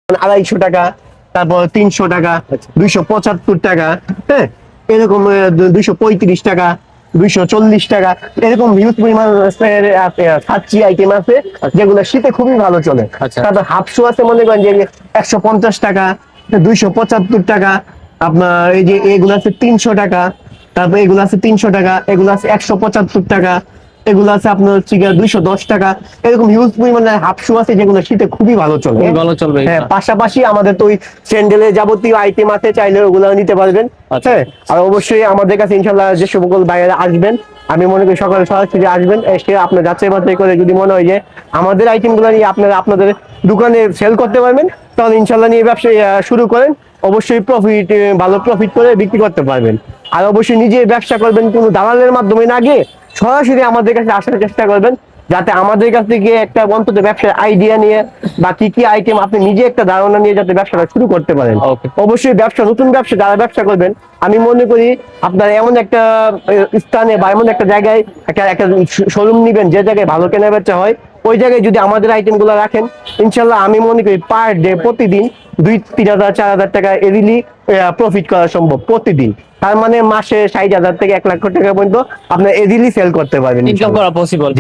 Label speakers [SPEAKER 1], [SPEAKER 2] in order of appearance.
[SPEAKER 1] 250 টাকা, তারপর 300 টাকা, 275 টাকা, হ্যাঁ, এরকম 235 টাকা, 240 টাকা, এরকম হিউজ পরিমাণ ছাচ্ছি আইটেম আছে যেগুলো শীতে খুবই ভালো চলে। তারপর হাফ শু আছে মনে করেন যে 150 টাকা, 275 টাকা, আপনার এই যে এগুলো আছে 300 টাকা, তারপর এগুলো আছে 300 টাকা, এগুলো আছে 175 টাকা, এগুলো আছে আপনার হচ্ছে 210 টাকা, এরকম হিউজ পরিমাণে হাফ শু আছে যেগুলো শীতে খুবই ভালো চলে।
[SPEAKER 2] ভালো চলবে।
[SPEAKER 1] হ্যাঁ, পাশাপাশি আমাদের তো ওই স্যান্ডেলের যাবতীয় আইটেম আছে, চাইলে ওগুলো নিতে পারবেন। হ্যাঁ, আর অবশ্যই আমাদের কাছে ইনশাল্লাহ যে সকল বাইরে আসবেন, আমি মনে করি সকালে সরাসরি আসবেন, এসে আপনার যাচাই বাছাই করে যদি মনে হয় যে আমাদের আইটেম গুলো নিয়ে আপনারা আপনাদের দোকানে সেল করতে পারবেন, তাহলে ইনশাল্লাহ নিয়ে ব্যবসা শুরু করেন। অবশ্যই ভালো প্রফিট করে বিক্রি করতে পারবেন। আর অবশ্যই নিজে ব্যবসা করবেন, কোনো দালালের মাধ্যমে না গিয়ে সরাসরি আমাদের কাছে আসার চেষ্টা করবেন, যাতে আমাদের কাছ থেকে একটা অন্তত ব্যবসার আইডিয়া নিয়ে বা কি কি আইটেম আপনি নিজে একটা ধারণা নিয়ে যাতে ব্যবসাটা শুরু করতে পারেন। অবশ্যই নতুন ব্যবসা যারা ব্যবসা করবেন, আমি মনে করি আপনার এমন একটা স্থানে বা এমন একটা জায়গায় একটা শোরুম নিবেন যে জায়গায় ভালো কেনা বেচা হয়। ওই জায়গায় যদি আমাদের আইটেম গুলো রাখেন, ইনশাল্লাহ আমি মনে করি পার ডে প্রতিদিন 2-3 হাজার 4 হাজার টাকা এরিলি প্রফিট করা সম্ভব প্রতিদিন। তার মানে মাসে 60,000 থেকে 1 লাখ টাকা পর্যন্ত আপনার এরিলি সেল করতে পারবেন,
[SPEAKER 2] ইনকাম করা পসিবল।